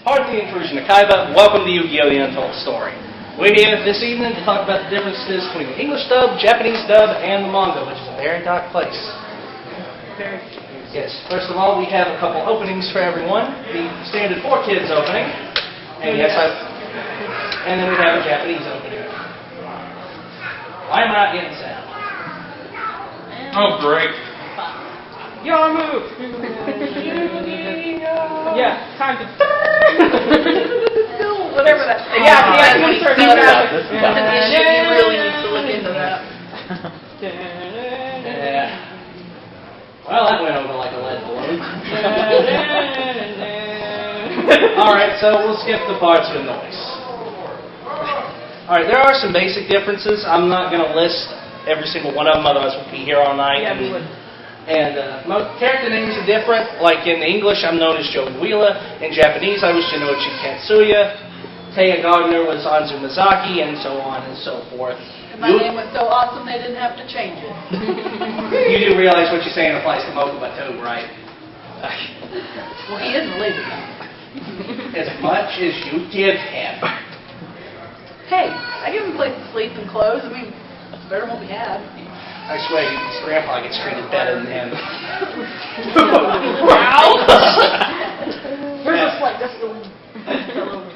Pardon the intrusion of Kaiba. Welcome to YuGiOh The Untold Story. We're here this evening to talk about the differences between the English dub, Japanese dub, and the manga, which is a very dark place. Yes. First of all, we have a couple openings for everyone. The standard 4Kids opening, and and then we have a Japanese opening. Why am I not getting sound? Oh, great. Your move! Yeah, time to... Whatever that... Yeah, you insert that. You really need to look into that. Yeah. Well, that went over like a lead balloon. Alright, so we'll skip the parts with noise. Alright, there are some basic differences. I'm not going to list every single one of them, otherwise we'll be here all night. Yeah, we would. And most character names are different. Like in English, I'm known as Joey Wheeler. In Japanese, I was Shinoichi Katsuya. Taya Gardner was Anzu Mizaki, and so on and so forth. And my name was so awesome they didn't have to change it. You do realize what you're saying applies to Mokuba too, right? Well, he is a lazy guy. As much as you give him. Hey, I give him a place to sleep and clothes. I mean, that's better than what we had. I swear, his grandpa gets treated better than him. Wow! We're just like this.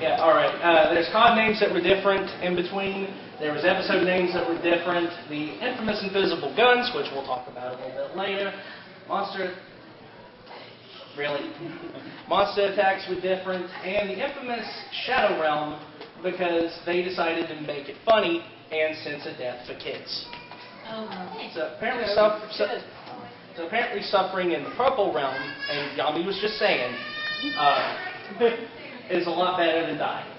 Yeah, alright. There's card names that were different in between. There was episode names that were different. The infamous invisible guns, which we'll talk about a little bit later. Monster attacks were different. And the infamous Shadow Realm, because they decided to make it funny and censor death for kids. So apparently, suffering in the purple realm, and Yami was just saying, is a lot better than dying.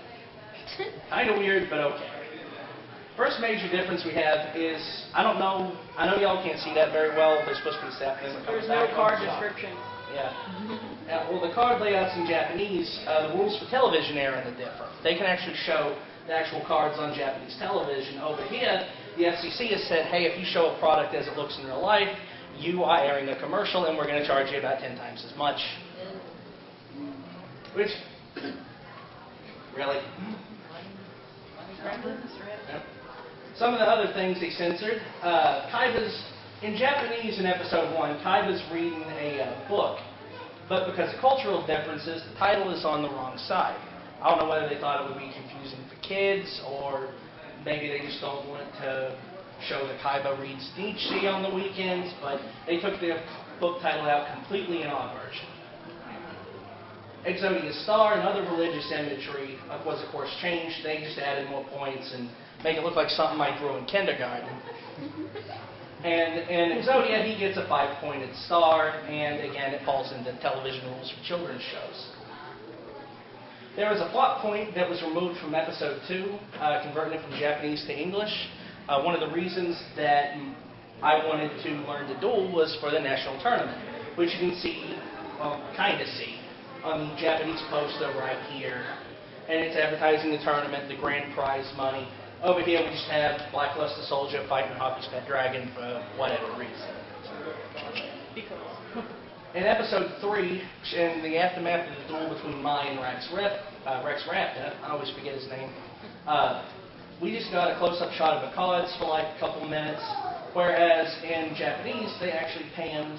Kind of weird, but okay. First major difference we have is, I know y'all can't see that very well. There's supposed to be stuff in the There's no card description. Yeah. Well, the card layouts in Japanese, the rules for television airing are different. They can actually show the actual cards on Japanese television. Over here, the FCC has said, hey, if you show a product as it looks in real life, you are airing a commercial, and we're going to charge you about 10 times as much. Which, really? Yep. Some of the other things they censored. Kaiba's, in Japanese in episode 1, Kaiba's reading a book, but because of cultural differences, the title is on the wrong side. I don't know whether they thought it would be confusing for kids, or maybe they just don't want to show that Kaiba reads Nietzsche on the weekends, but they took their book title out completely in our version. Exodia's star and other religious imagery was, of course, changed. They just added more points and make it look like something I drew in kindergarten. And in Exodia, he gets a 5-pointed star, and again, it falls into television rules for children's shows. There was a plot point that was removed from episode 2, converting it from Japanese to English. One of the reasons that I wanted to learn to duel was for the national tournament, which you can see, well, kind of see, on the Japanese poster right here. And it's advertising the tournament, the grand prize money. Over here we just have Blackluster Soldier fighting Hoppy's Pet Dragon for whatever reason. In episode 3, in the aftermath of the duel between Mai and Rex Raptor, I always forget his name, we just got a close-up shot of the cards for like a couple minutes, whereas in Japanese, they actually panned...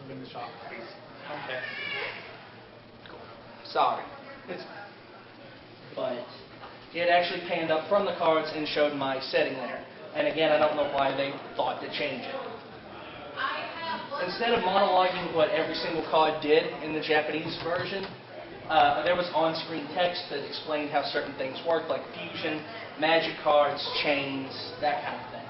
Okay. Cool. Sorry. But it actually panned up from the cards and showed Mai sitting there. And again, I don't know why they thought to change it. Instead of monologuing what every single card did in the Japanese version, there was on-screen text that explained how certain things work, like fusion, magic cards, chains, that kind of thing.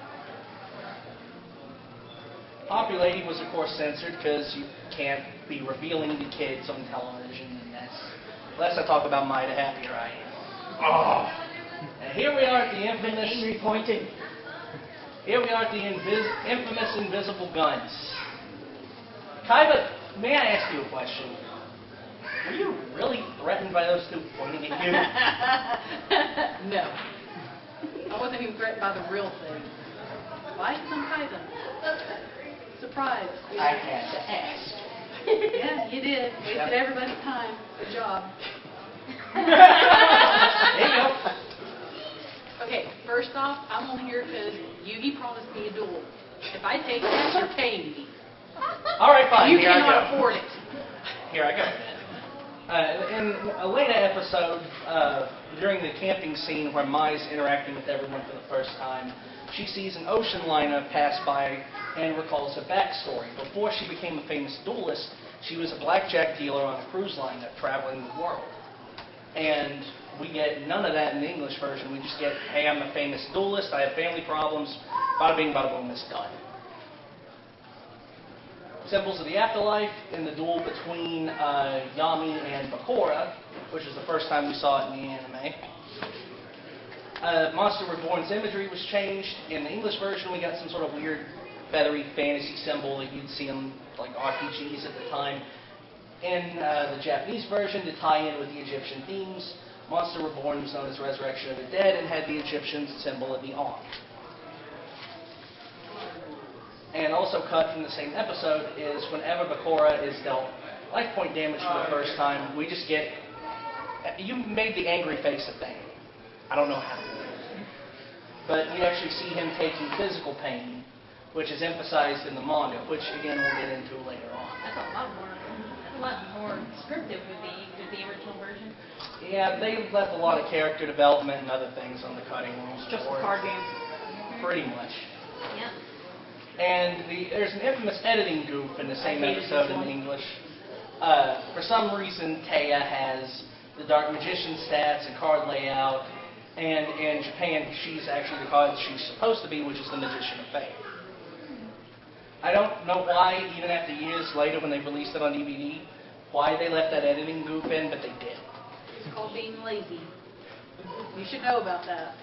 Populating was, of course, censored because you can't be revealing to kids on television, and unless I talk about Mai, the happier I am. Oh! And here we are at the infamous... Angry pointing. Here we are at the infamous invisible guns. Kaiba, may I ask you a question? Were you really threatened by those two pointing at you? No. I wasn't even threatened by the real thing. Why some Kaiba? Surprise. I had to ask. Yeah, you did. Wasted everybody's time. Good job. There you go. Okay, first off, I'm only here because Yugi promised me a duel. If I take that, you're paying me. All right, fine. You Here I cannot go. afford it. Here I go. In a later episode, during the camping scene where Mai's interacting with everyone for the first time, she sees an ocean liner pass by and recalls her backstory. Before she became a famous duelist, she was a blackjack dealer on a cruise liner traveling the world. And we get none of that in the English version. We just get, hey, I'm a famous duelist, I have family problems, bada bing, bada boom, it's done. Symbols of the Afterlife in the duel between Yami and Bakura, which is the first time we saw it in the anime. Monster Reborn's imagery was changed. In the English version, we got some sort of weird, feathery fantasy symbol that you'd see in like RPGs at the time. In the Japanese version, to tie in with the Egyptian themes, Monster Reborn was known as Resurrection of the Dead and had the Egyptian symbol of the Ankh. And also cut from the same episode is whenever Bakura is dealt life point damage for the first time, we just get... You made the angry face a thing. I don't know how. But you actually see him taking physical pain, which is emphasized in the manga, which again we'll get into later on. That's a lot more descriptive with the original version. Yeah, they left a lot of character development and other things on the cutting rooms. Just a board. card game. Pretty much. Yeah. And there's an infamous editing goof in the same I hated episode this in one. English. For some reason, Taya has the Dark Magician stats and card layout, and in Japan, she's actually the card she's supposed to be, which is the Magician of Fate. I don't know why, even after years later when they released it on DVD, why they left that editing goof in, but they did. It's called being lazy. You should know about that.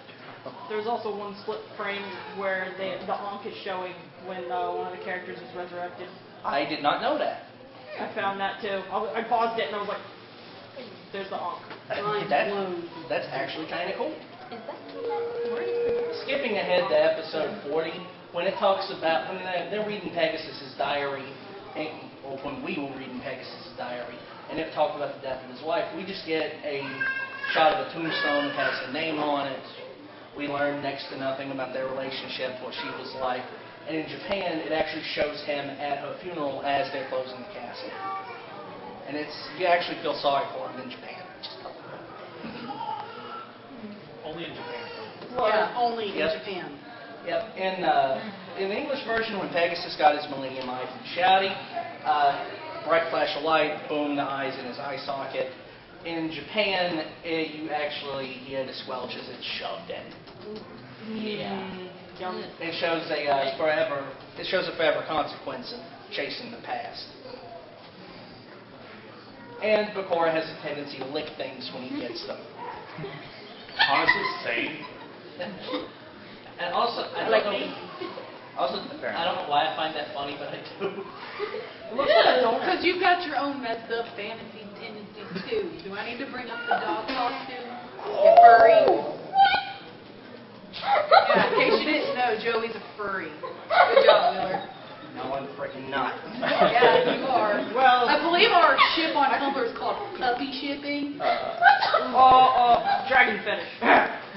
There's also one split frame where the Ankh is showing when one of the characters is resurrected. I did not know that. I found that too. I paused it and I was like, there's the Ankh. That's actually kind of cool. Is that where is Skipping ahead to episode 40, when it talks about, when they're reading Pegasus' diary, or when we were reading Pegasus' diary, and it talked about the death of his wife, we just get a shot of a tombstone that has a name on it. We learn next to nothing about their relationship, what she was like. And in Japan, it actually shows him at her funeral as they're closing the castle. And you actually feel sorry for him in Japan. Only in Japan. Yeah, only in Yep. Japan. Yep. In the English version, when Pegasus got his Millennium Eye from Shouty, bright flash of light, boom, the eye's in his eye socket. In Japan, he had a squelch as it's shoved in. Yeah. Yum. It shows a forever consequence of chasing the past. And Bakura has a tendency to lick things when he gets them. Honestly, same. And also, I don't know why I find that funny, but I do. Because you've got your own messed up fantasy tendencies too. Do I need to bring up the dog costume? You furry. Yeah, in case you didn't know, Joey's a furry. Good job, Miller. No, I'm freaking not. Yeah, you are. Well, I believe our ship on Tumblr is called puppy shipping. dragon fetish.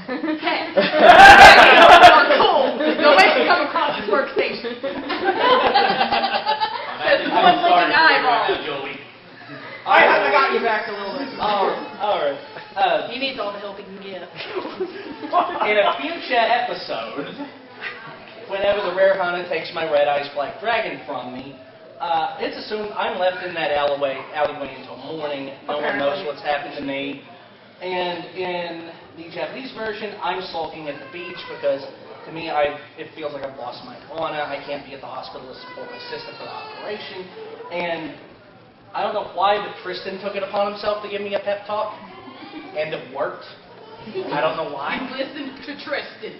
Hey, are cool. Nobody can come across this workstation. Says one licking eyeball. I got you back a little bit. All right. He needs all the help he can get. In a future episode, whenever the rare hunter takes my red eyes black dragon from me, it's assumed I'm left in that alleyway until morning. No one knows what's happened to me. And in the Japanese version, I'm sulking at the beach because, to me, it feels like I've lost my honor. I can't be at the hospital to support my sister for the operation. And I don't know why, but Tristan took it upon himself to give me a pep talk. And it worked. I don't know why. You listened to Tristan.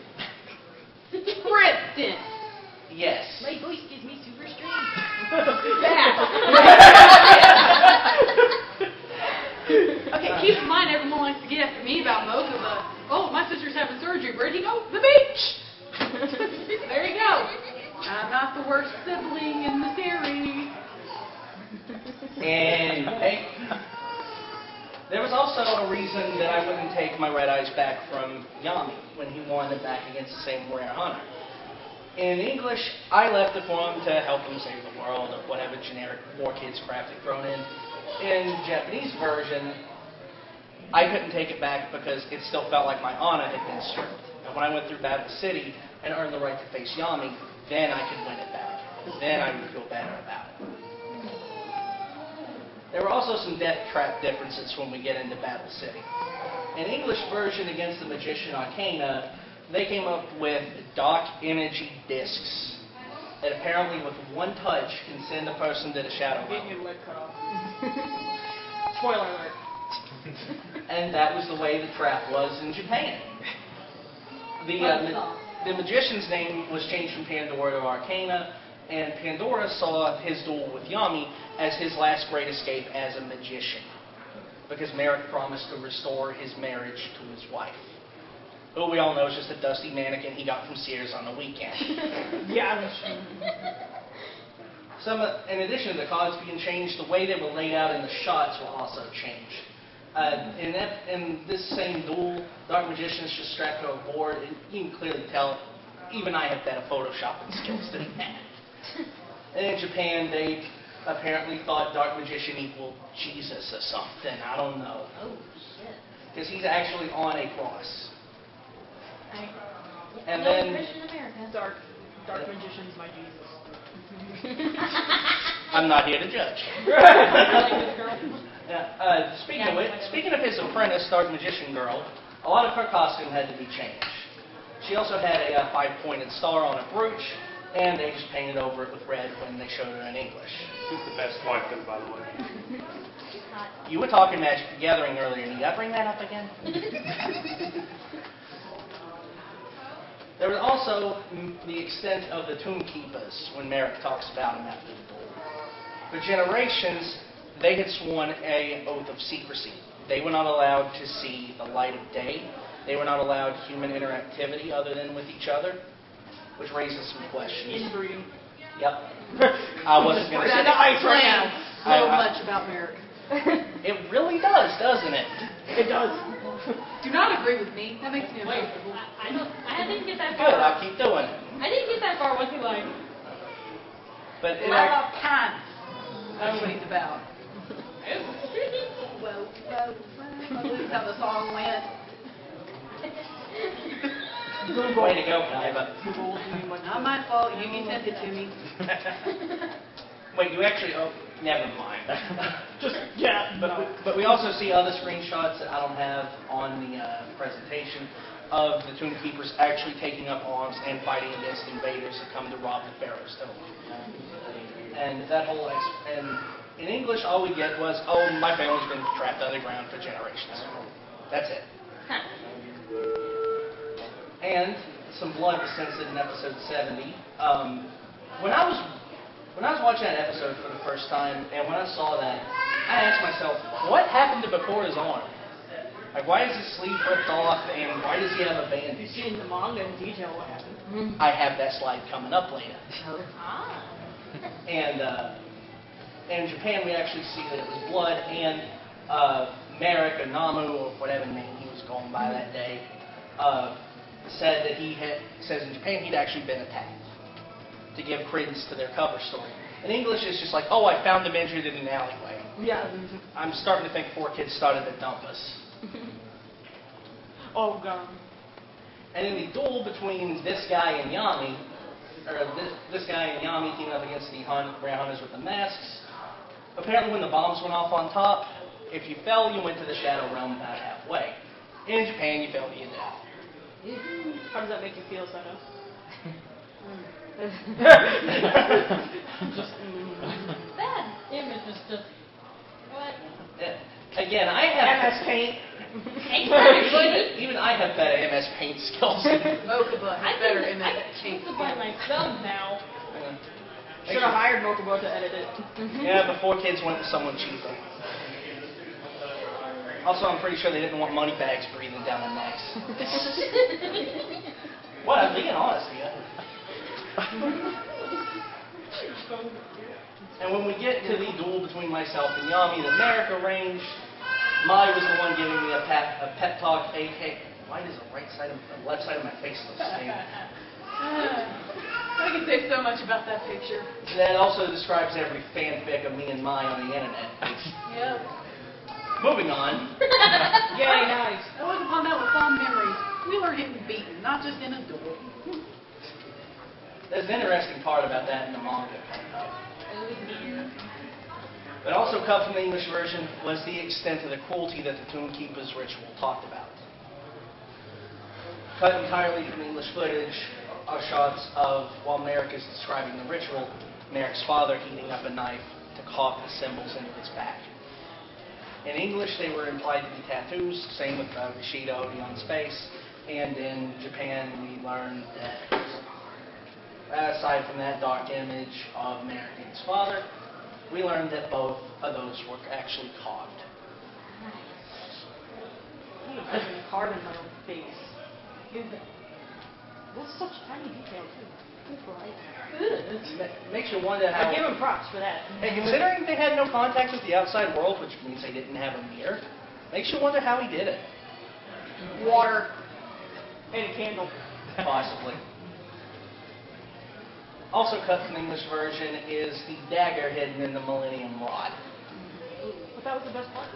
Tristan! Yes. My voice gives me super strength. Okay, keep in mind everyone likes to get after me about Mocha, but my sister's having surgery. Where'd you go? The beach! There you go. I'm not the worst sibling in the series. And there was also a reason that I wouldn't take my red eyes back from Yami when he won it back against the same rare hunter. In English, I left it for him to help him save the world or whatever generic 4Kids crap they thrown in. In Japanese version, I couldn't take it back because it still felt like my honor had been stripped. And when I went through Battle City and earned the right to face Yami, then I could win it back. Then I would feel better about it. There were also some death trap differences when we get into Battle City. In English version against the Magician Arcana, they came up with dark energy discs that apparently with one touch can send a person to the shadow Getting realm. your leg cut off. Spoiler alert. And that was the way the trap was in Japan. The magician's name was changed from Pandora to Arcana, and Pandora saw his duel with Yami as his last great escape as a magician, because Merrick promised to restore his marriage to his wife, who we all know is just a dusty mannequin he got from Sears on the weekend. Yeah, that's true. In addition to the cards being changed, the way they were laid out in the shots will also change. In this same duel, Dark Magician is just strapped to a board, and you can clearly tell, even I have better photoshopping skills than he had. And in Japan, they apparently thought Dark Magician equaled Jesus or something. I don't know. Oh, shit. Because he's actually on a cross. And No then Christian America. Dark Magician's my Jesus. I'm not here to judge. I like this girl. Speaking of his apprentice, Dark Magician Girl, a lot of her costume had to be changed. She also had a 5-pointed star on a brooch, and they just painted over it with red when they showed her in English. Who's the best waifu, by the way? You were talking Magic the Gathering earlier, and you got to bring that up again? There was also the extent of the Tomb Keepers when Merrick talks about them after the duel. For generations, they had sworn an oath of secrecy. They were not allowed to see the light of day. They were not allowed human interactivity other than with each other, which raises some questions. Inbreeding. Yep. I wasn't going to say That right now. So much about Merrick. It really does, doesn't it? It does. Do not agree with me. That makes me Wait, uncomfortable. I didn't get that Good, far. I'll keep doing it. I didn't get that far. What's he like? But A lot of pants. That's what he's about. Whoa, whoa, whoa. That's how the song went. way to go, Kaiba. Not my fault. Yugi sent it to me. Wait, you actually? Oh, never mind. Yeah, But we also see other screenshots that I don't have on the presentation of the Tomb Keepers actually taking up arms and fighting against invaders that come to rob the Pharaoh's tomb. And that whole and in English, all we get was, "Oh, my family's been trapped underground for generations." That's it. And some blood was censored in episode 70. When I was watching that episode for the first time, and when I saw that, I asked myself, what happened to Bakura's arm? Like, why is his sleeve ripped off, and why does he have a you bandage? see in the manga in detail what happened. I have that slide coming up later. Ah. And in Japan, we actually see that it was blood, and Merrick, or Namu, or whatever name he was going by that day, said that says in Japan he'd actually been attacked to give credence to their cover story. In English, it's just like, oh, I found him injured in an alleyway. Yeah. I'm starting to think 4Kids started to dump us. Oh god. And in the duel between this guy and Yami, or this guy and Yami teaming up against the Rare Hunters with the masks, apparently when the bombs went off on top, if you fell, you went to the Shadow Realm about halfway. In Japan, you fell to your death. How does that make you feel, Seto? That image is just what? Again, I have MS Paint. even I have better MS Paint skills. Mokuba has better in I that can choose to buy myself now. Should have hired Mokuba to edit it. Yeah, but 4Kids went with someone cheaper. Also, I'm pretty sure they didn't want money bags breathing down their necks. What? I'm being honest here. And when we get to the duel between myself and Yami that Merrick arranged, Mai was the one giving me a pep talk, AK. Why does the left side of my face look stained? I can say so much about that picture. That also describes every fanfic of me and Mai on the internet. Yep. Moving on. Yay, nice. I look upon that with fond memories. We were getting beaten, not just in a duel. There's an interesting part about that in the manga. But also cut from the English version was the extent of the cruelty that the Tomb Keeper's ritual talked about. Cut entirely from the English footage are shots of, while Merrick is describing the ritual, Merrick's father heating up a knife to carve the symbols into his back. In English, they were implied to be tattoos, same with YuGiOh on space, and in Japan, we learned that, aside from that dark image of Merrick and his father, we learned that both of those were actually carved. I'm even carving my own face. That's such tiny detail, too. Good for life. Makes you wonder how... I give him props for that. And considering they had no contact with the outside world, which means they didn't have a mirror, makes you wonder how he did it. Water. And a candle. Possibly. Also cut from the English version is the dagger hidden in the Millennium Rod. But that was the best part.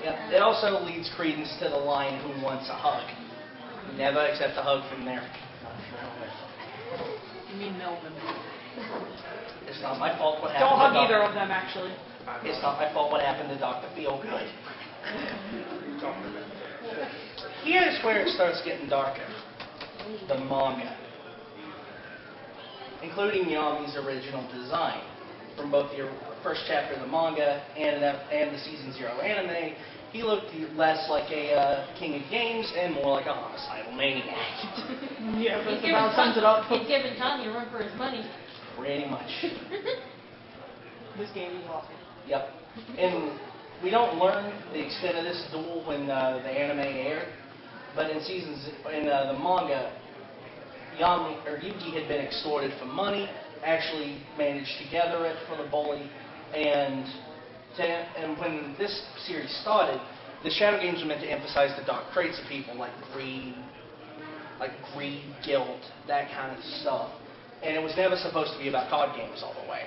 Yep. It also leads credence to the line, "Who wants a hug?" Never accept a hug from Merrick. You mean Melvin. It's not my fault what Don't happened. hug either of them, actually. It's not my fault what happened to Dr. Feelgood. Here's where it starts getting darker. The manga. Including Yami's original design. From both the first chapter of the manga and the Season 0 anime, he looked less like a king of games and more like a homicidal maniac. Yeah, that's about sums it up. He's giving Tommy a run for his money. Pretty much. This game is awesome. Yep. And we don't learn the extent of this duel when the anime aired, but in the manga, Yugi had been extorted for money, actually managed to gather it for the bully, and when this series started, the Shadow Games were meant to emphasize the dark traits of people like greed, guilt, that kind of stuff. And it was never supposed to be about card games all the way.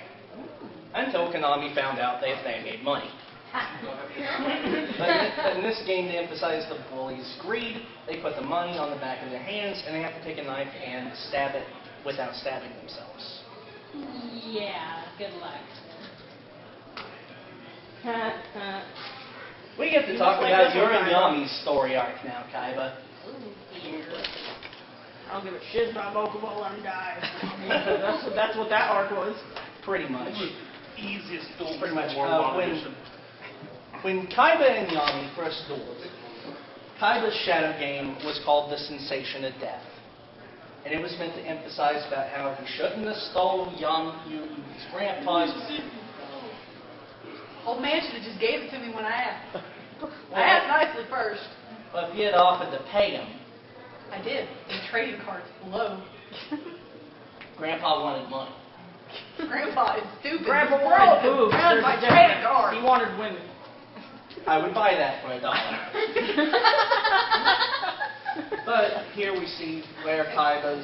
Until Konami found out they made money. But in this game, to emphasize the bully's greed, they put the money on the back of their hands, and they have to take a knife and stab it without stabbing themselves. Yeah, good luck. We get to talk about your and Yami's story arc now, Kaiba. I don't give a shit about Mokubo, let him die. That's what that arc was. Pretty much. Easiest duel Pretty much. before When Kaiba and Yami first dueled, Kaiba's shadow game was called the Sensation of Death. And it was meant to emphasize about how he shouldn't have stole Yugi's grandpa's... Old man should have just gave it to me when I asked. I asked nicely first. But if he had offered to pay him, I did. In trading cards below. Grandpa wanted money. Grandpa is stupid. Grandpa He's wanted broke. boobs. Grandpa's There's my a trading difference. card. He wanted women. I would buy that for $1. But here we see where Kaiba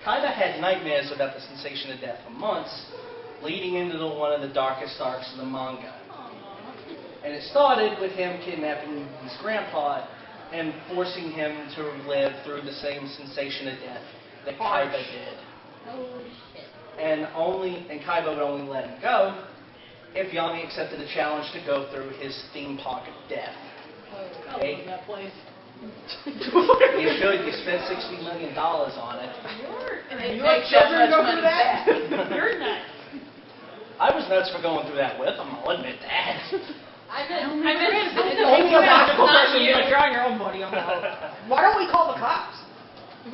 had nightmares about the Sensation of Death for months, leading into one of the darkest arcs of the manga. And it started with him kidnapping his grandpa and forcing him to live through the same sensation of death that Kaiba did. Oh, shit. And Kaiba would only let him go if Yami accepted a challenge to go through his theme park of death. I love that place. You should. You spent $60 million on it. And they You take like so children much go money through that? back. You're nuts. I was nuts for going through that with him, I'll admit that. I meant Only a logical person you. would drown your own buddy on the boat. Why don't we call the cops?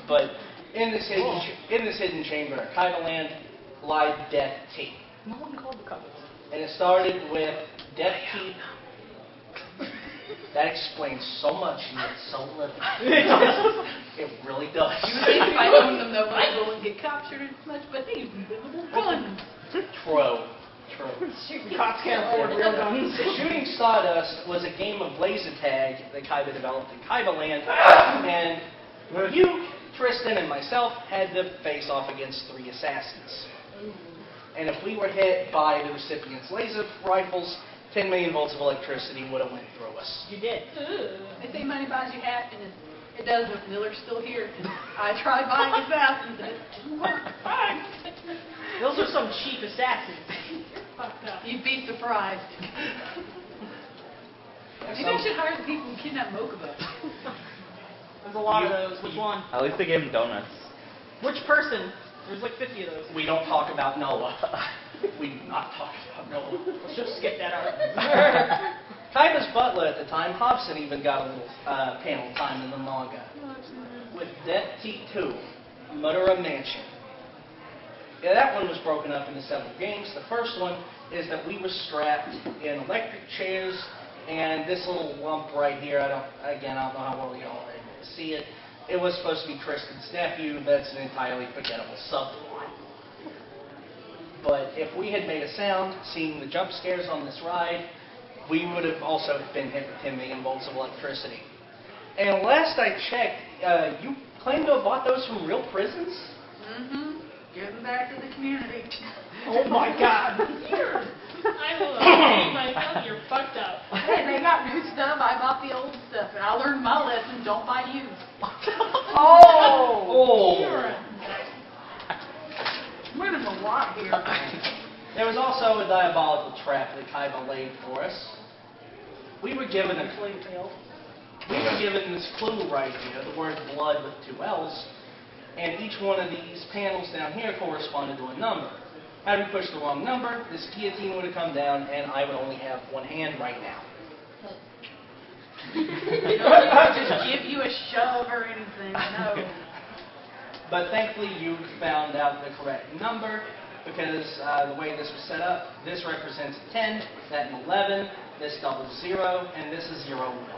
But in this hidden chamber at Kaibaland lied Death Tea. No one called the cops. And it started with Death Tea. That explains so much and yet so little. It really does. You would think if I owned them, though, I wouldn't get captured as much, but they use invisible guns. True. True. The cops can't afford real guns. Shooting Stardust was a game of laser tag that Kaiba developed in Kaiba Land, and you, Tristan, and myself had to face off against 3 assassins. And if we were hit by the recipient's laser rifles, 10 million volts of electricity would have went through us. You did. They say money buys you happiness. It does, but Miller's still here. I tried buying assassins and it didn't work. Those are some cheap assassins. Fucked up. You'd be surprised. Maybe I should hire the people who kidnap Mokuba. There's a lot of those. Which one? At least they gave him donuts. Which person? There's like 50 of those. We don't talk about Noah. We do not talk about Noah. Let's just skip that out. Kaiba's butler at the time, Hobson, even got a little panel time in the manga. With Det T2, Murderer Mansion. Yeah, that one was broken up into several games. The first one is that we were strapped in electric chairs, and this little lump right here, I don't know how well y'all are able to see it. It was supposed to be Tristan's nephew. That's an entirely forgettable subplot. But if we had made a sound, seeing the jump scares on this ride, we would have also been hit with 10 million volts of electricity. And last I checked, you claim to have bought those from real prisons? Mm-hmm. Giving back to the community. Oh my God. I will hate myself. You're fucked up. Hey, they got new stuff. I bought the old stuff. And I learned my lesson. Don't buy used. Oh! I'm learning a lot here. There was also a diabolical trap that Kaiba laid for us. We were given this clue right here, the word blood with 2 L's, and each one of these panels down here corresponded to a number. Had we pushed the wrong number, this guillotine would have come down, and I would only have 1 hand right now. You know, just give you a shove or anything. No. But thankfully, you found out the correct number, because the way this was set up, this represents a 10, that an 11, this doubles 0, and this is 0, 1.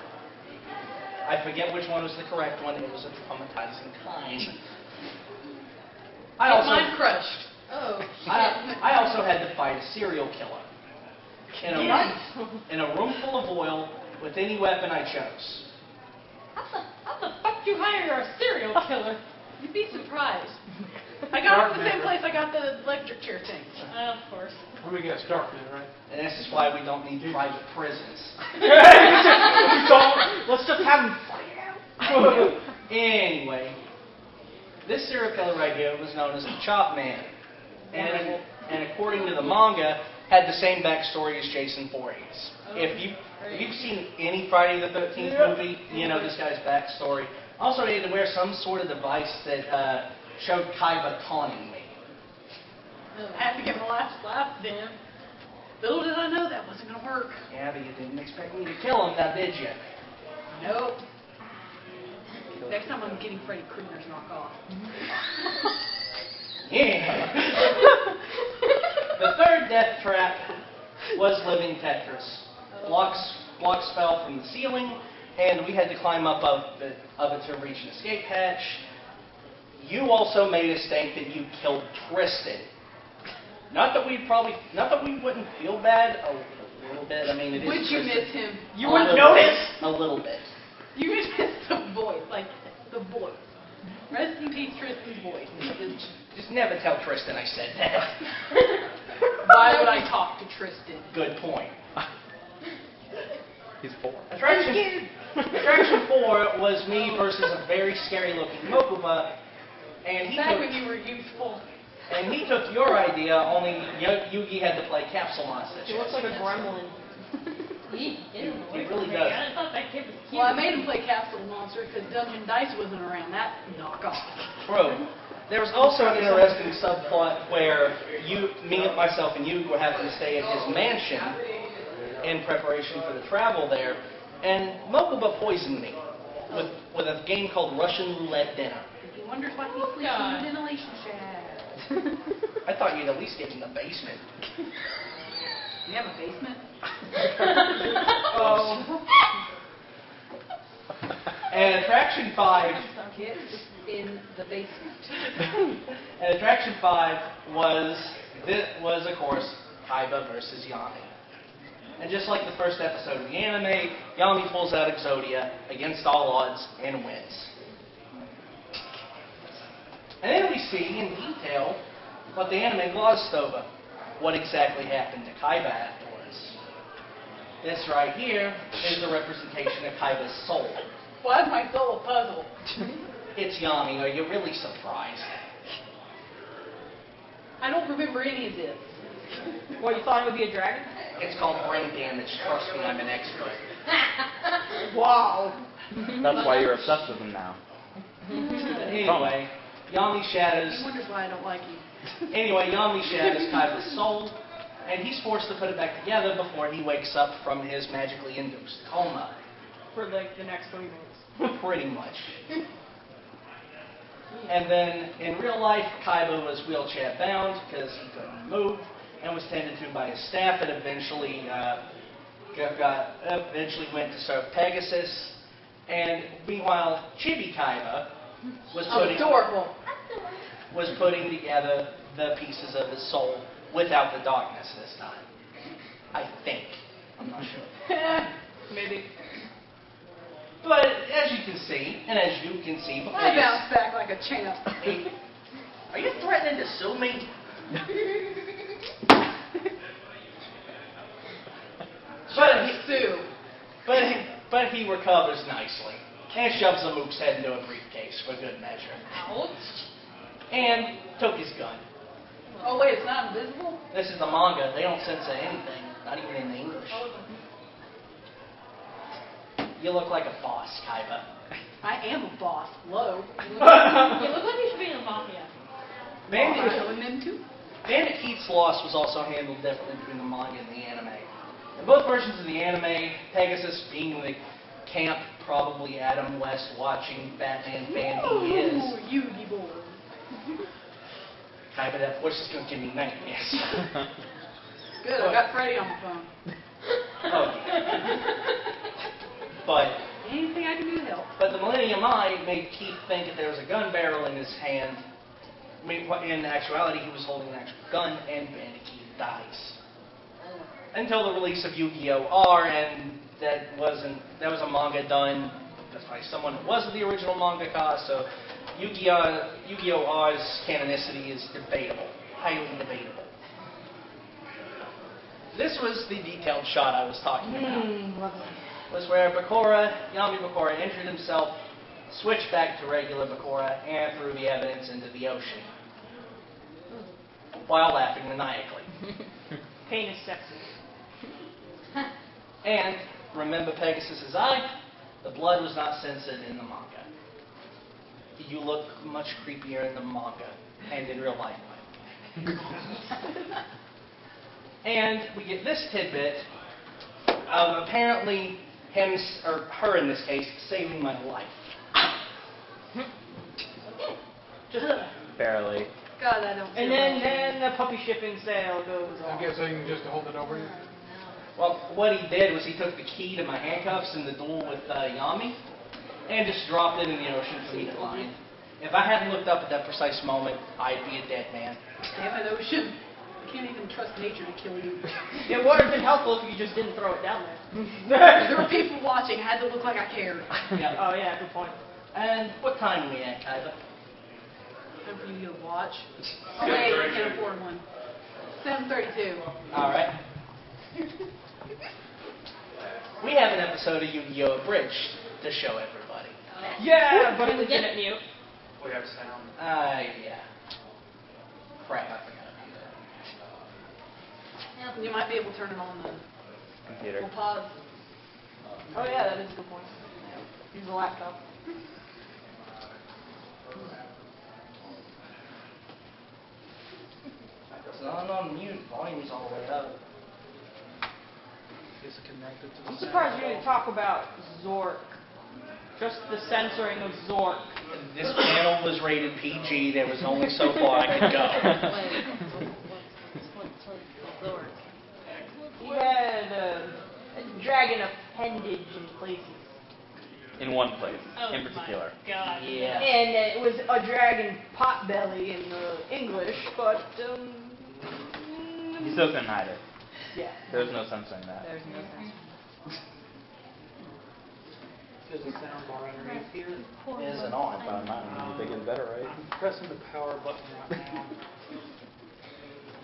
I forget which one was the correct one. It was a traumatizing time. Mine crushed. Oh, shit. I also had to fight a serial killer in a room full of oil with any weapon I chose. How the fuck do you hire a serial killer? You'd be surprised. I got it from the same place I got the electric chair thing. Of course. We got Starkman, right? And this is why we don't need private prisons. Let's just have them fight out. Anyway, this serial killer right here was known as the Chop Man. And according to the manga, had the same backstory as Jason Voorhees. If you've seen any Friday the 13th movie, you know this guy's backstory. Also, he had to wear some sort of device that showed Kaiba taunting me. I had to give him a last laugh then. Little did I know that wasn't going to work. Yeah, but you didn't expect me to kill him, now did you? Nope. Next time I'm getting Freddy Krueger's knockoff. Yeah. The third death trap was living Tetris. Blocks fell from the ceiling, and we had to climb up of it to reach an escape hatch. You also made a stink that you killed Tristan. Not that we wouldn't feel bad. A little bit. I mean, it is. Would you Tristan. miss him? You wouldn't notice. A little bit. You would miss the voice, like the voice. Rest in peace, Tristan's voice. Just never tell Tristan I said that. Why would I talk to Tristan? Good point. He's 4. Attraction 4 was me versus a very scary-looking Mokuba, and Back when you were youthful. and he took your idea. Only Yugi had to play Capsule Monster. He looks like a gremlin. He really does. I thought that kid was cute. Well, I made him play Capsule Monster because Dungeon Dice wasn't around. That knockoff. True. There was also an interesting subplot where myself and you were having to stay at his mansion in preparation for the travel there, and Mokuba poisoned me with a game called Russian Roulette Dinner. He wonders why he sleeps in the ventilation shaft. I thought you'd at least get in the basement. You have a basement? Oh. And Attraction 5... Get in the basement. And Attraction 5 was, of course, Kaiba versus Yami. And just like the first episode of the anime, Yami pulls out Exodia against all odds and wins. And then we see in detail what the anime glossed over, what exactly happened to Kaiba afterwards. This right here is the representation of Kaiba's soul. Why is my soul a puzzle? It's Yami. Are you really surprised? I don't remember any of this. What, you thought it would be a dragon? It's called brain damage. Trust me, I'm an expert. Wow. That's why you're obsessed with him now. Anyway, Yami shatters. He wonders why I don't like you. Anyway, Yami shatters Kaiba's soul, and he's forced to put it back together before he wakes up from his magically induced coma. For like the next 3 minutes. Pretty much. And then, in real life, Kaiba was wheelchair bound because he couldn't move, and was tended to by his staff, and eventually went to serve Pegasus. And meanwhile, Chibi Kaiba was Adorable. putting together the pieces of his soul without the darkness this time. I think. I'm not sure. Maybe. But as you can see, before I bounce back like a champ. Hey, are you threatening to sue me? But he recovers nicely and shoves a mook's head into a briefcase for good measure. Ouch. And took his gun. Oh wait, it's not invisible? This is the manga. They don't censor anything, not even in the English. You look like a boss, Kaiba. I am a boss. Hello. You look like you should be in the mafia. Bandit, Killing them too? Bandit Keith's loss was also handled differently between the manga and the anime. In both versions of the anime, Pegasus, being the camp, probably Adam West watching Batman fan he is, YuGiOh. Kaiba, that voice is going to give me nightmares. Good, I got Freddy on the phone. Oh, yeah. But Anything I can do to help. But the Millennium Eye made Keith think that there was a gun barrel in his hand. I mean, in actuality, he was holding an actual gun, and Bandit Keith dies. Until the release of YuGiOh R, and that was a manga done by someone who wasn't the original mangaka, so YuGiOh R's canonicity is debatable, highly debatable. This was the detailed shot I was talking about. Lovely. Was where Yami Bakura entered himself, switched back to regular Bakura, and threw the evidence into the ocean, while laughing maniacally. Pain is sexy. And, remember Pegasus's eye? The blood was not censored in the manga. You look much creepier in the manga, and in real life. And we get this tidbit of apparently him, or her in this case, saving my life. Just Barely. God, I don't And then the puppy shipping sale goes I'm on. guessing just to hold it over you. well, what he did was he took the key to my handcuffs in the duel with Yami, and just dropped it in the ocean for me to find. If I hadn't looked up at that precise moment, I'd be a dead man. Damn it, Ocean. I can't even trust nature to kill you. It would have been helpful if you just didn't throw it down There there. were people watching. I had to look like I cared. Yeah. Oh yeah, good point. And what time are we at, Kaiba? Time for you to watch. Oh wait, I can't afford one. 7:32. All right. We have an episode of YuGiOh Abridged to show everybody. Yeah, but it was in at mute. We have sound. Yeah. Crap, I forgot about that. You might be able to turn it on the Computer. little pause. Oh yeah, that is a good point. Use a laptop. It's not on mute. Volume's all the way up. Is it connected to I'm surprised you didn't talk about Zork. Just the censoring of Zork. This panel was rated PG. There was only so far I could go. He had a dragon appendage in places. In one place, Oh in particular. my god. Yeah. And it was a dragon potbelly in English, but You still couldn't hide it. Yeah. There's no censoring that. There's no sense. There's a sound bar underneath here. It isn't on. Found mine. You think it's better, right? I'm pressing the power button right now.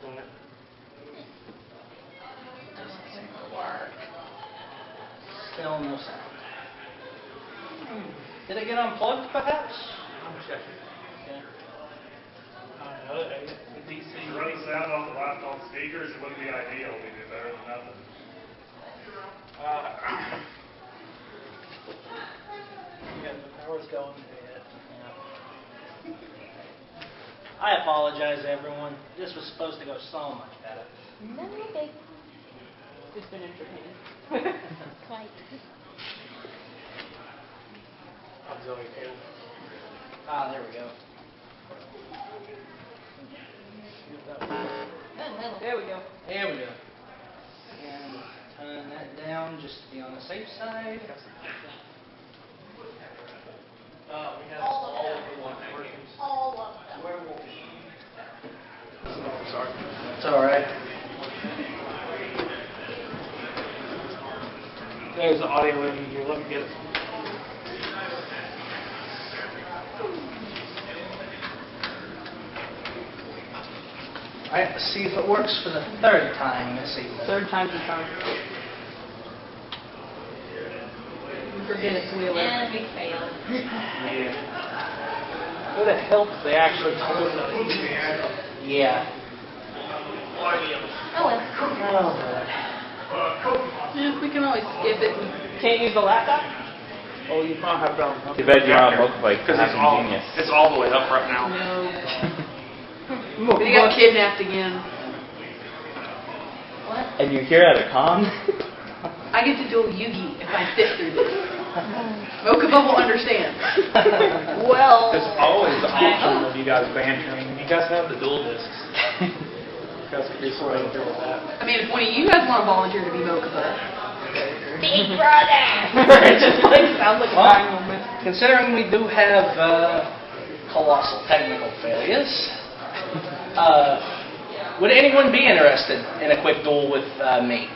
But Doesn't seem to work. Still no sound. Did it get unplugged, perhaps? I'm checking. Okay. I don't know. The DC Running sound off the laptop speakers, it wouldn't be ideal. We'd be better than nothing. Yeah, the power's going. I apologize, everyone. This was supposed to go so much better. No big. It's been entertaining. Quite. Auxiliary cable. Ah, there we go. Oh, little. There we go. There we go. And turn that down just to be on the safe side. We have all of the one versions. All of them. Sorry. It's all right. There's the audio in here. Let me get it. All right, let's see if it works for the third time this evening. Third time's the charm. Forget it's Wheeler. And we failed. Would have helped if they actually told us. Yeah. Oh well. Oh, good. Yeah, we can always skip it. And Can't use the laptop? Oh, you don't have brown. Too bad you're not a Mokubai. Because it's all the way up right now. no. They got kidnapped again. What? And you're here at a con? I get to duel Yugi if I sit through this. Mokuba will understand. Well. There's always the option of you guys bantering. You guys have the dual discs. You guys could be right here with that. I mean, if one of you guys want to volunteer to be Mokuba. Big brother! It just sounds like a Well, dying moment. considering we do have colossal technical failures, would anyone be interested in a quick duel with me?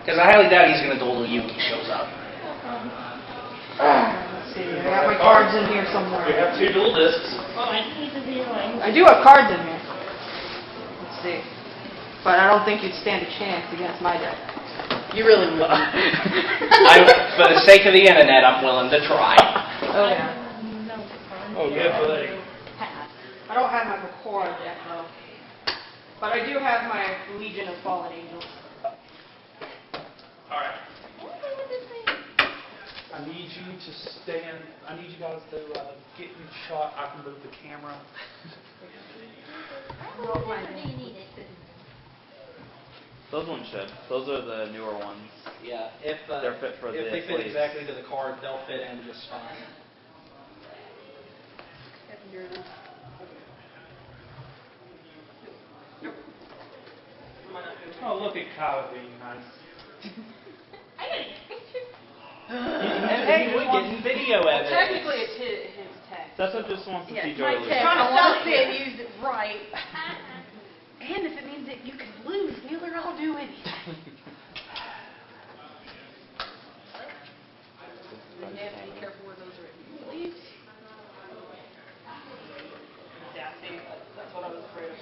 Because I highly doubt he's going to duel till Yugi shows up. Let's see. I got my cards in here somewhere. We have 2 dual discs. I do have cards in here. Let's see. But I don't think you'd stand a chance against my deck. You really would. For the sake of the internet, I'm willing to try. Oh, yeah. Oh, good buddy. I don't have my Bakura deck, though. But I do have my Legion of Fallen Angels. Alright. I need you to stand. I need you guys to get in shot. I can move the camera. Those ones should. Those are the newer ones. Yeah, if They're fit for if the they fit sleeves. exactly to the card, they'll fit in just fine. Oh, look at Kyle being nice. And hey, we're getting video evidence. Technically, it's his text. Tessa just wants to Yeah, see it's Joy my lose. text. Trying to I want sell to it see here. it used it right. And if it means that you can lose, Wheeler, I'll do anything. You have to be careful where those are at. Please. Yeah, see, that's what I was afraid of.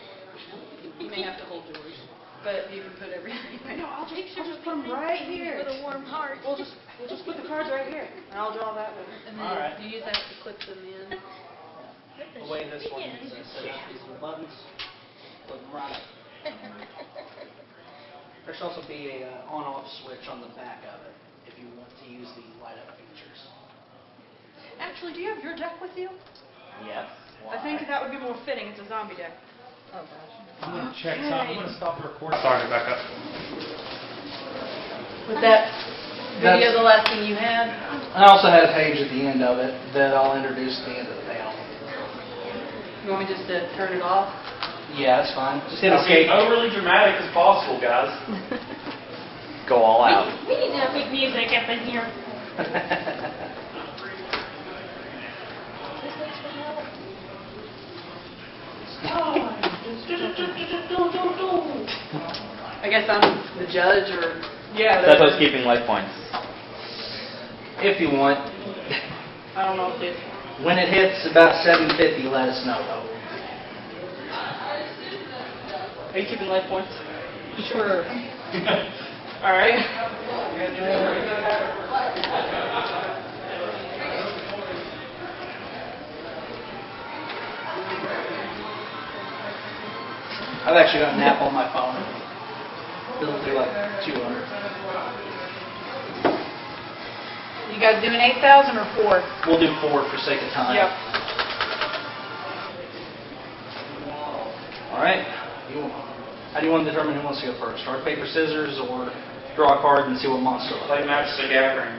You may have to hold yours, but you can put everything. No, I'll take I'll yours just put 'em right here. with a warm heart. We'll just put the cards right here, and I'll draw that one. And then All right. you use that to clip them in. The way this one is set up, these little buttons, put them right. There should also be a on-off switch on the back of it if you want to use the light-up features. Actually, do you have your deck with you? Yes. I think that would be more fitting. It's a zombie deck. Oh gosh. I'm going to check something. I'm going to stop the recording. Sorry, back up. Was that video That's- the last thing you had? I also had a page at the end of it that I'll introduce at the end of the panel. You want me just to turn it off? Yeah, that's fine. Just hit escape. Overly dramatic as possible, guys. Go all out. We need to make music up in here. This makes me help. Oh, guess I'm the judge, or Yeah, Seto's keeping life points. if you want. I don't know if it's. When it hits about 750, let us know, though. Are you keeping life points? Sure. All right. I've actually got an app on my phone. It'll do like 200. You guys doing 8,000 or 4? We'll do 4 for sake of time. Yep. All right. How do you want to determine who wants to go first? Rock, paper, scissors, or draw a card and see what monster looks Play match the gathering.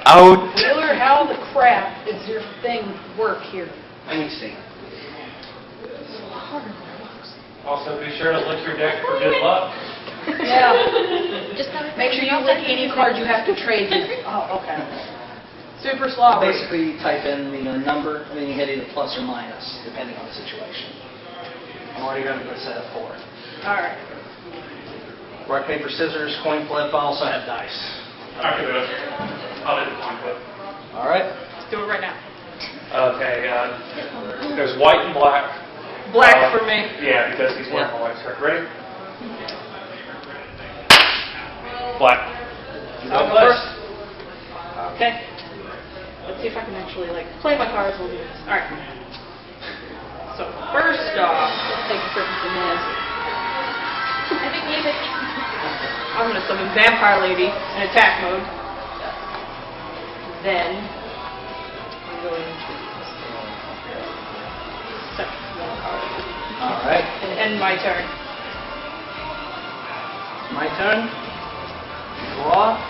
Out. Wheeler, how the crap does your thing work here? Let me see. Also, be sure to look your deck for good luck. Yeah. Just gotta Make sure you lick any card you have to trade with. Oh, okay. Super slobbery. Basically, you type in the number, and then you hit either plus or minus, depending on the situation. I'm already going to go set up 4. All right. Rock, paper, scissors, coin flip. I also have dice. I can do it. I'll do the coin flip. All right. Do it right now. Okay, there's white and black. Black for me. Yeah, because he's wearing a white shirt. Ready? Black. I'll go first. first. Okay. Let's see if I can actually play my cards a little bit. All right. So first off, let's take a trip to this. I think music. I'm gonna summon Vampire Lady in attack mode. Then I'm going to second card All right. and end my turn. My turn. Draw.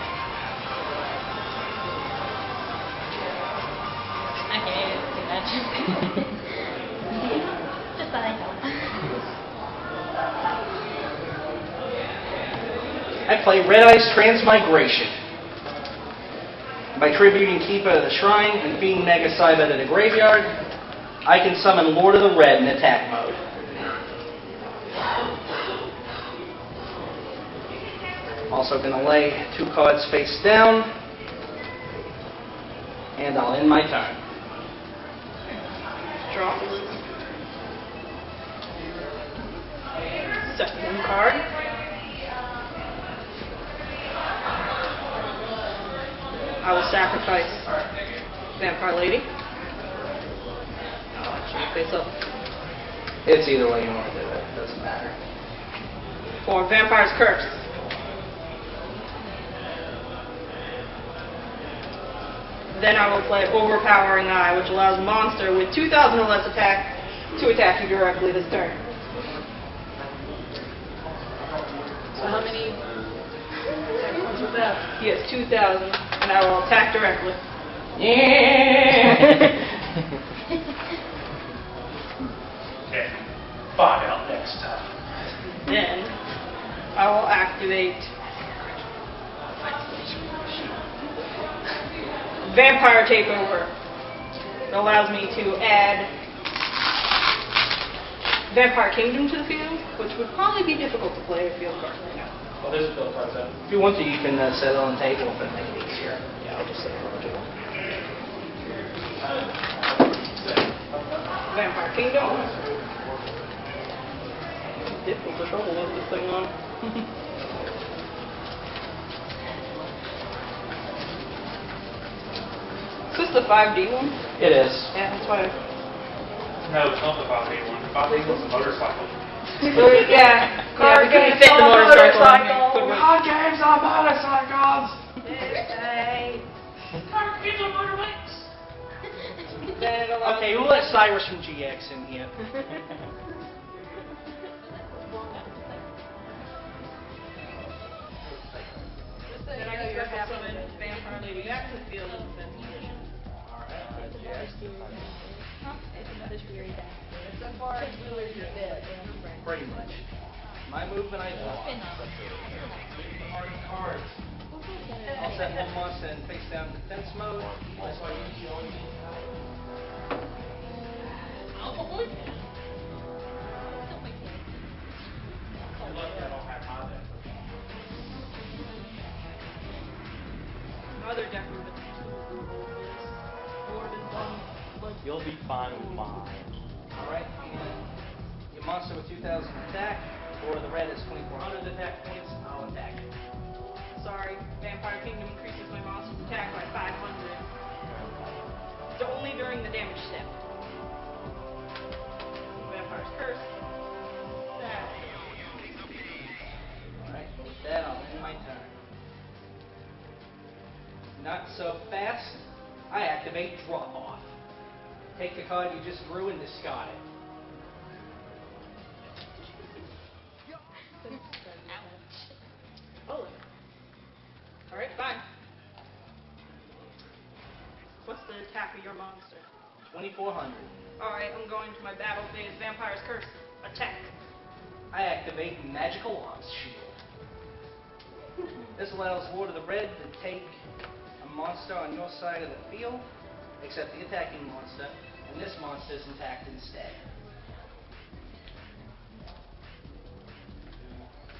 I can't even do that. Just that I know. I play Red Ice Transmigration. By tributing Keepa to the shrine and feeding Mega Saiba to the graveyard, I can summon Lord of the Red in attack mode. Also going to lay 2 cards face down, and I'll end my turn. Draw. Second card. I will sacrifice Vampire Lady. Face up. It's either way you want to do it. Doesn't matter. For Vampire's Curse. Then I will play Overpowering Eye, which allows a monster with 2,000 or less attack to attack you directly this turn. So how many points was that? He has 2,000, and I will attack directly. Okay. Find out next time. Then I will activate Vampire Takeover. It allows me to add Vampire Kingdom to the field, which would probably be difficult to play a field card right now. Well, there's a field card set. If you want to, you can set it on the table if it makes it easier. Yeah, I'll just set it on the table. Vampire Kingdom. Difficult to trouble with this thing on. Is this the 5D one? It is. Yeah, that's why. No, it's not the 5D one. The 5D one's a motorcycle. Yeah, we couldn't fit the motorcycle. Hot games on motorcycles! Okay, we'll let Cyrus from GX in here. Then I can special summon Vampire Lady back to the field in the 5th edition. So far, it's really good. Pretty much. My movement, I draw. Cards. I'll set 1 monster in face down defense mode. Also, I YuGiOh. other deck room, but board is done. You'll be fine with mine. Alright, and your monster with 2,000 attack, or the red is 2,400 attack points, I'll attack it. Sorry, Vampire Kingdom increases my monster's attack by 500. It's only during the damage step. Vampire's Curse. Alright, with that, I'll end my turn. Not so fast. I activate Drop Off. Take the card you just drew and discard it. Oh. Alright, fine. What's the attack of your monster? 2,400. Alright, I'm going to my battle phase. Vampire's Curse. Attack. I activate Magical Arms Shield. This allows Lord of the Red to take a monster on your side of the field, except the attacking monster, and this monster is intact instead.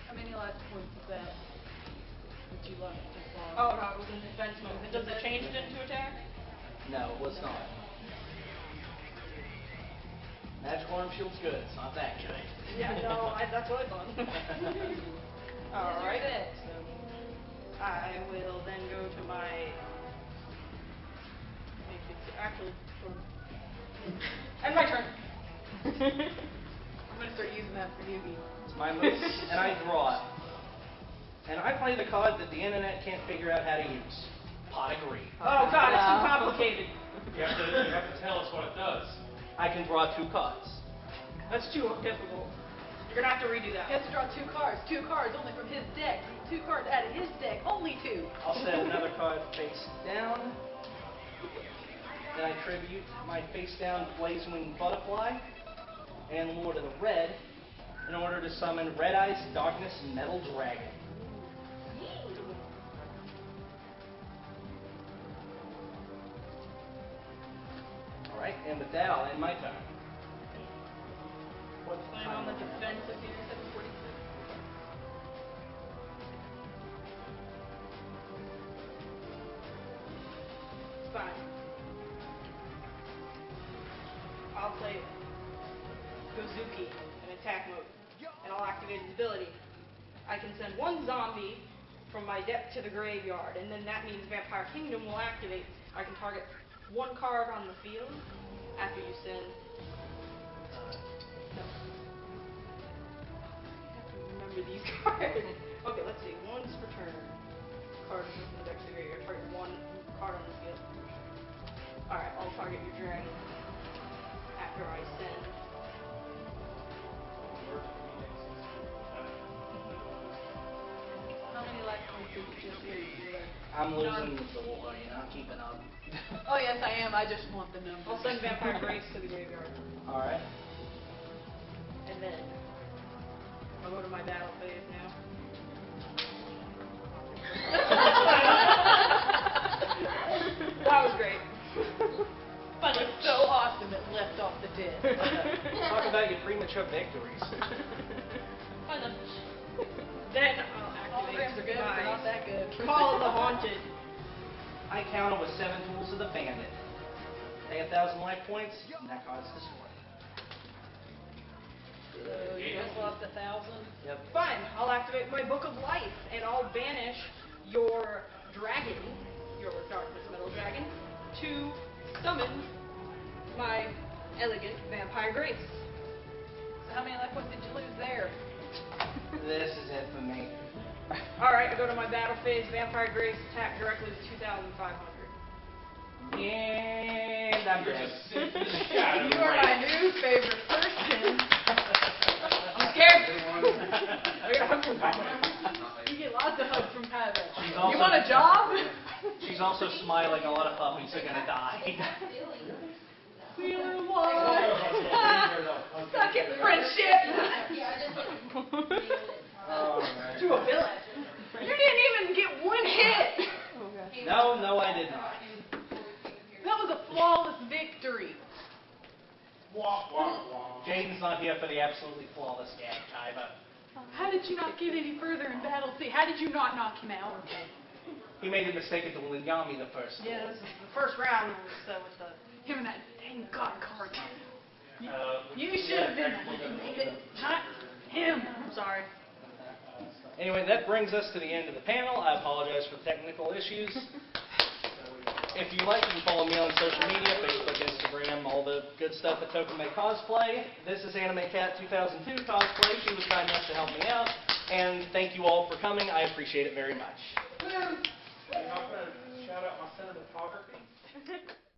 How many life points is that? Would you like to farm? Oh no, it was in defense mode. Does it change it into attack? No, it was not. Magical Arm Shield's good, it's not that good. Yeah, no, that's what I thought. Alright. I will then go to my... Actually, and my turn. I'm going to start using that for Yugi. It's my move, and I draw it. And I play the card that the internet can't figure out how to use. Pot of Greed. Oh god, it's too complicated. You have to tell us what it does. I can draw 2 cards. That's too difficult. You're gonna have to redo He that. has to draw 2 cards. 2 cards only from his deck. 2 cards out of his deck. Only 2. I'll set another card face down. Then I tribute my face down Blazewing Butterfly and Lord of the Red in order to summon Red Eyes Darkness Metal Dragon. Alright, and with that I'll end my turn. What's the on the defensive here? 746. It's fine. I'll play Gozuki in attack mode, and I'll activate his ability. I can send 1 zombie from my deck to the graveyard, and then that means Vampire Kingdom will activate. I can target 1 card on the field after you send. I have to remember these cards. Okay, let's see. Once per turn. Card is from the deck to the graveyard. Target 1 card on the field. Alright, I'll target your dragon after I send. How many life points did you just use? I'm losing the war, you know, keeping up. Oh, yes, I am. I just want the number. I'll send Vampire Grace to the graveyard. Alright. And then I'll go to my battle phase now. That was great. But it's so awesome it left off the disc. Talk about your premature victories. Fun. Then I'll All activate grams are good, but not that good. Call of the Haunted. I counter with 7 Tools of the Bandit. Pay 1,000 life points, and that card's destroyed. So you just lost 1,000? Yep. Fine, I'll activate my Book of Life, and I'll banish your dragon, your Darkness Metal Dragon, to summon my elegant Vampire Grace. So how many life points did you lose there? This is it for me. Alright, I go to my battle phase, Vampire Grace, attack directly with 2,500. And I'm dead. You are my new favorite person. I'm scared! You get lots of hugs from Heather. She's You also- want a job? She's also smiling. A lot of puppies are gonna die. Wheeler one. Suck it, friendship. Alright. To a villain. You didn't even get 1 hit. No, I did not. That was a flawless victory. Jaden's not here for the absolutely flawless gag, Kaiba. How did you not get any further in battle? See, how did you not knock him out? He made the mistake of doing Yami the first. Yeah, this is the first round was with the. Him and that dang god card. You should have been the one who made it, not him. I'm sorry. Anyway, that brings us to the end of the panel. I apologize for the technical issues. If you like, you can follow me on social media, Facebook, Instagram, all the good stuff at Tokumei Cosplay. This is Anime Cat 2002 Cosplay. She was kind enough to help me out. And thank you all for coming. I appreciate it very much. You're not going to shout out my cinematography?